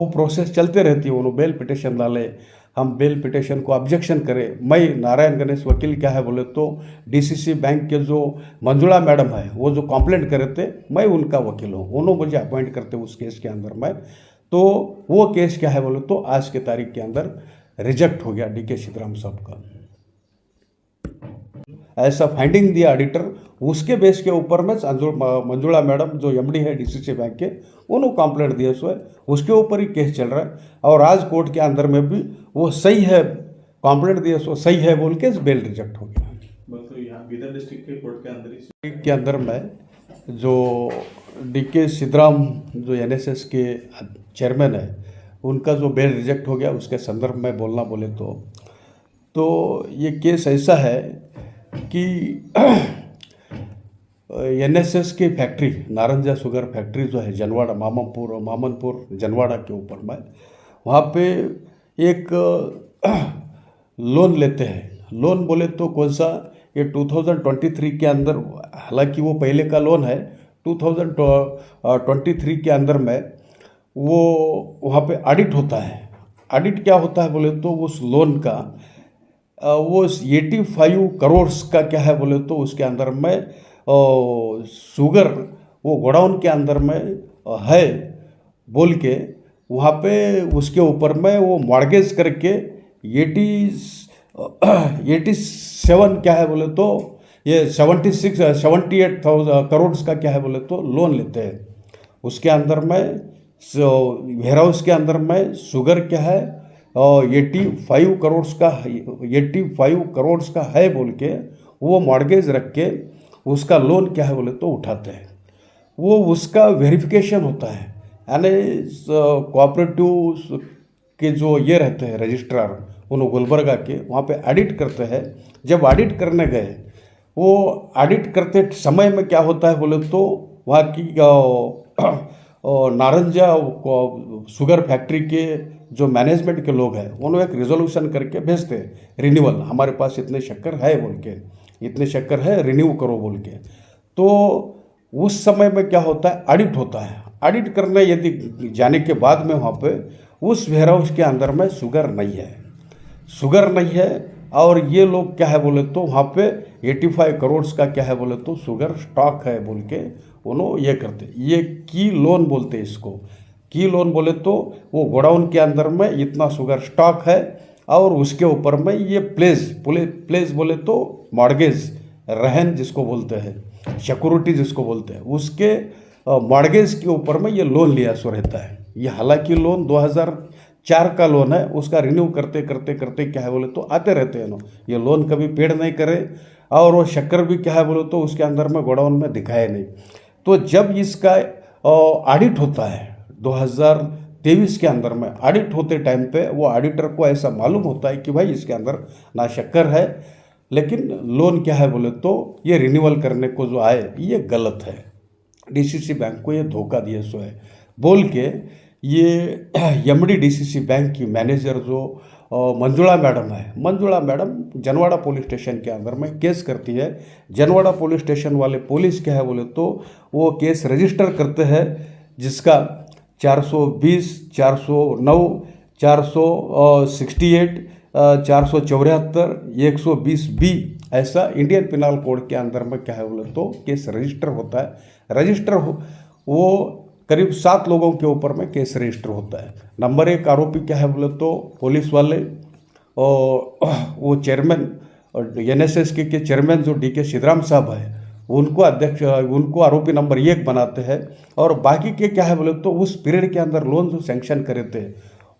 वो प्रोसेस चलते रहती है। उन्होंने बेल पिटिशन डाले, हम बेल पिटिशन को ऑब्जेक्शन करें। मैं नारायण गणेश वकील क्या है बोले तो डीसीसी बैंक के जो मंजुला मैडम है वो जो कंप्लेंट करे थे, मैं उनका वकील हूँ। उन्होंने मुझे अपॉइंट करते उस केस के अंदर में। तो वो केस क्या है बोले तो आज के तारीख के अंदर रिजेक्ट हो गया डीके सिद्धराम साहब का। ऐसा फाइंडिंग दिया ऑडिटर, उसके बेस के ऊपर में मंजुला मैडम जो एमडी है डीसीसी बैंक के, उन्होंने कंप्लेंट दिया सो है, उसके ऊपर ही केस चल रहा है। और आज कोर्ट के अंदर में भी वो सही है, कंप्लेंट दिया सो सही है बोल के बेल रिजेक्ट हो गया। मतलब यहाँ बीदर डिस्ट्रिक्ट के कोर्ट के अंदर के अंदर में जो डीके सिद्धराम जो एनएसएस के चेयरमैन है, उनका जो बेल रिजेक्ट हो गया, उसके संदर्भ में बोलना बोले तो ये केस ऐसा है कि एनएसएस की फैक्ट्री नारंजा शुगर फैक्ट्री जो है जनवाड़ा मामनपुर जनवाड़ा के ऊपर में, वहाँ पे एक लोन लेते हैं। लोन बोले तो कौन सा, ये 2023 के अंदर, हालांकि वो पहले का लोन है, 2023 के अंदर में वो वहाँ पे ऑडिट होता है। ऑडिट क्या होता है बोले तो उस लोन का वो 85 करोड़ का क्या है बोले तो उसके अंदर में शुगर वो गोडाउन के अंदर में है बोल के वहाँ पे उसके ऊपर में वो मॉर्गेज करके 87 क्या है बोले तो ये 78,000 करोड़ का क्या है बोले तो लोन लेते हैं। उसके अंदर में वेयर हाउस के अंदर में शुगर क्या है 85 करोड़ का है बोल के वो मॉर्गेज रख के उसका लोन क्या है बोले तो उठाते हैं। वो उसका वेरिफिकेशन होता है, यानी कोऑपरेटिव के जो ये रहते हैं रजिस्ट्रार, उन्होंने गुलबर्गा के वहाँ पे ऑडिट करते हैं। जब ऑडिट करने गए, वो ऑडिट करते समय में क्या होता है बोले तो वहाँ की नारंजा शुगर फैक्ट्री के जो मैनेजमेंट के लोग हैं, उन्होंने एक रिजोल्यूशन करके भेजते रिन्यूअल, हमारे पास इतने शक्कर है बोल के, इतने शक्कर है रिन्यू करो बोल के। तो उस समय में क्या होता है, ऑडिट होता है। ऑडिट करने यदि जाने के बाद में वहाँ पे उस वेयर हाउस के अंदर में शुगर नहीं है, और ये लोग क्या है बोले तो वहाँ पे 85 करोड़ का क्या है बोले तो शुगर स्टॉक है बोल के उन्होंने ये करते। ये की लोन बोलते हैं इसको। की लोन बोले तो वो गोडाउन के अंदर में इतना शुगर स्टॉक है, और उसके ऊपर में ये प्लेस बोले तो मॉर्गेज, रहन जिसको बोलते हैं, सिक्योरिटी जिसको बोलते हैं, उसके मॉर्गेज के ऊपर में ये लोन लिया सो रहता है। ये हालांकि लोन 2004 का लोन है, उसका रिन्यू करते क्या है बोले तो आते रहते हैं ना। ये लोन कभी पेड नहीं करे, और वो शक्कर भी क्या है बोले तो उसके अंदर में गोडाउन में दिखाए नहीं। तो जब इसका ऑडिट होता है 2023 के अंदर में, ऑडिट होते टाइम पे वो ऑडिटर को ऐसा मालूम होता है कि भाई इसके अंदर ना शक्कर है, लेकिन लोन क्या है बोले तो ये रिन्यूअल करने को जो आए ये गलत है, डीसीसी बैंक को ये धोखा दिए सो है बोल के ये एमडी डीसीसी बैंक की मैनेजर जो मंजुला मैडम है, Manjula madam Janwada police station के अंदर में केस करती है। जनवाड़ा पुलिस स्टेशन वाले पुलिस क्या है बोले तो वो केस रजिस्टर करते हैं, जिसका 420, 409, 468, 474, 120B ऐसा इंडियन पिनल कोड के अंदर में क्या है बोले तो केस रजिस्टर होता है। वो करीब 7 लोगों के ऊपर में केस रजिस्टर होता है। नंबर 1 आरोपी क्या है बोले तो पुलिस वाले, और वो चेयरमैन एनएसएस के चेयरमैन जो डीके सिद्धराम साहब है, उनको आरोपी नंबर 1 बनाते हैं। और बाकी के क्या है बोले तो उस पीरियड के अंदर लोन जो सैंक्शन करे थे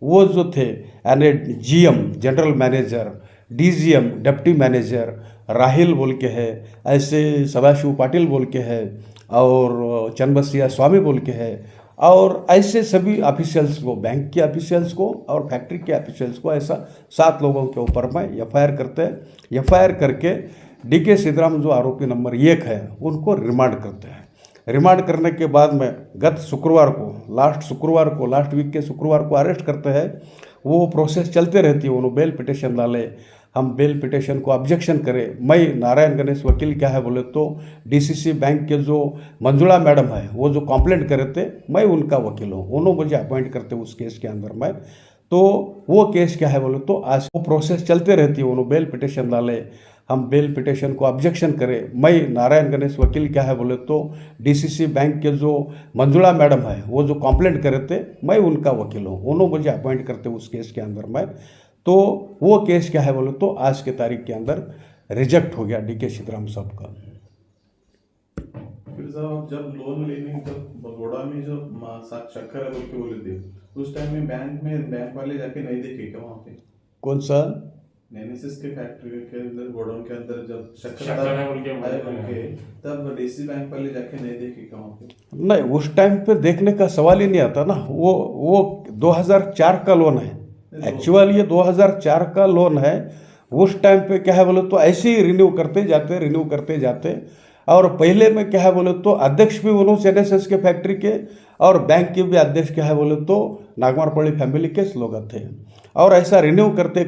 वो जो थे, यानी GM general manager, DGM deputy manager Rahil बोल के है, ऐसे सदाशिव पाटिल बोल के है, और चंदबसिया स्वामी बोल के है, और ऐसे सभी ऑफिशियल्स को, बैंक के ऑफिशियल्स को और फैक्ट्री के ऑफिशियल्स को, ऐसा 7 लोगों के ऊपर में एफआईआर करते हैं। एफआईआर करके डीके सिद्धराम जो आरोपी नंबर 1 है उनको रिमांड करते हैं। रिमांड करने के बाद में गत शुक्रवार को, लास्ट वीक के शुक्रवार को अरेस्ट करते हैं। वो प्रोसेस चलते रहती है। उन्होंने बेल पिटिशन डाले, हम बेल पिटिशन को ऑब्जेक्शन करें। मैं नारायण गणेश वकील क्या है बोले तो डीसीसी बैंक के जो मंजुला मैडम है वो जो कंप्लेंट करे थे, मैं उनका वकील हूँ, उन्होंने मुझे अपॉइंट करते उस केस के अंदर में। तो वो केस क्या है बोले तो आज वो प्रोसेस चलते रहती है, उन्होंने बेल पिटिशन डाले, हम बेल पिटिशन को ऑब्जेक्शन करें। मैं नारायण गणेश वकील क्या है बोले तो डीसीसी बैंक के जो मंजुला मैडम है वो जो कंप्लेंट करे थे, मैं उनका वकील हूँ, उन्होंने मुझे अपॉइंट करते उस केस के अंदर में। तो वो केस क्या है बोले तो आज के तारीख के अंदर रिजेक्ट हो गया डीके सीताराम साहब का। फिर साहब जब लोन लेने जब बड़ौदा में जो शक्कर है बोल के बोले थे, उस टाइम में बैंक वाले जाके नहीं देखे क्या वहाँ पे? कौन सा? नेनेसिस के फैक्ट्री के अंदर गोडाउन के अंदर जब शक्कर है बोल के आए बोल के, तब डीसी बैंक वाले जाके नहीं देखे क्या वहाँ पे? नहीं, उस टाइम पे देखने का सवाल ही नहीं आता ना। वो 2004 का लोन है, एक्चुअल ये 2004 का लोन है। उस टाइम पे क्या है बोले तो ऐसे ही रिन्यू करते जाते और पहले में क्या है बोले तो अध्यक्ष भी उन्होंने एनएसएस के फैक्ट्री के और बैंक के भी अध्यक्ष क्या है बोले तो नागमारपल्ली फैमिली के लोग थे। और ऐसा रिन्यू करते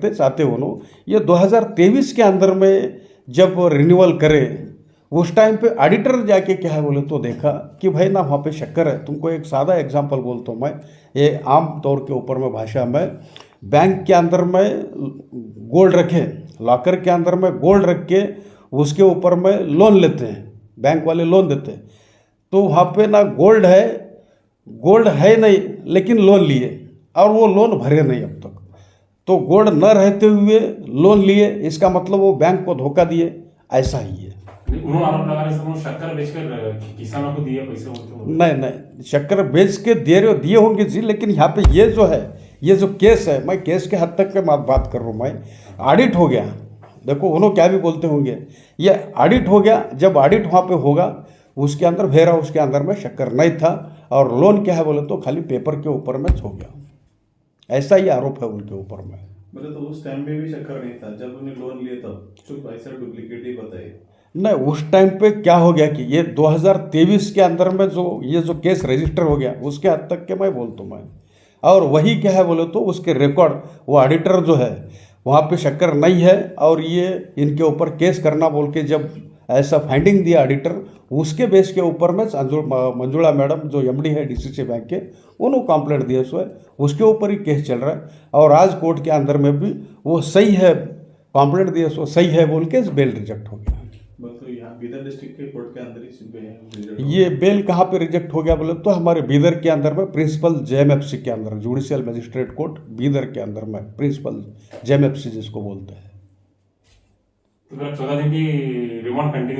चाहते उन्होंने ये 2023 के अंदर में जब रिन्यूअल करे, उस टाइम पे ऑडिटर जाके क्या है बोले तो देखा कि भाई ना वहाँ पे शक्कर है। तुमको एक सादा एग्जांपल बोलता हूँ मैं, ये आम तौर के ऊपर में भाषा में, बैंक के अंदर में गोल्ड रखे, लॉकर के अंदर में गोल्ड रख के उसके ऊपर में लोन लेते हैं, बैंक वाले लोन देते हैं। तो वहाँ पे ना गोल्ड है नहीं, लेकिन लोन लिए और वो लोन भरे नहीं अब तक। तो गोल्ड न रहते हुए लोन लिए, इसका मतलब वो बैंक को धोखा दिए, ऐसा ही है। उन्होंने आरोप लगा रहे हैं शक्कर बेचकर किसानों को दिए पैसे होते। नहीं, शक्कर बेच के दिए होंगे जी, लेकिन यहाँ पे ये जो है, ये जो केस है, मैं केस के हद तक के बात कर रहा हूँ। मैं ऑडिट हो गया, देखो उन्होंने क्या भी बोलते होंगे, ये ऑडिट हो गया। जब ऑडिट वहाँ पे होगा उसके अंदर वेरा उसके अंदर में शक्कर नहीं था और लोन क्या है बोले तो खाली पेपर के ऊपर में हो गया, ऐसा ही आरोप है उनके ऊपर में। बोले तो उस टाइम में भी शक्कर नहीं था जब उन्हें लोन लिए, तब चुप ऐसा डुप्लीकेट ही बताए। नहीं, उस टाइम पे क्या हो गया कि ये 2023 के अंदर में ये जो केस रजिस्टर हो गया उसके हद तक के मैं बोलता हूँ मैं। और वही क्या है बोले तो उसके रिकॉर्ड, वो ऑडिटर जो है वहाँ पे शक्कर नहीं है और ये इनके ऊपर केस करना बोल के जब ऐसा फाइंडिंग दिया ऑडिटर, उसके बेस के ऊपर में मंजुला मैडम जो एमडी है डीसीसी बैंक के, उन्होंने कंप्लेंट दिया सो है, उसके ऊपर ही केस चल रहा है। और आज कोर्ट के अंदर में भी वो सही है, कंप्लेंट दिया सो सही है बोल के बेल रिजेक्ट हो गया। तो यहाँ बीदर डिस्ट्रिक्ट के कोर्ट के अंदर ही ये बेल कहाँ पे रिजेक्ट हो गया बोले तो हमारे बीदर के अंदर में प्रिंसिपल जेएमएफसी के अंदर, जुडिशियल मजिस्ट्रेट कोर्ट बीदर के अंदर में प्रिंसिपल जेएमएफसी जिसको बोलते हैं। तो 14 दिन की रिमांड कंटिन्यू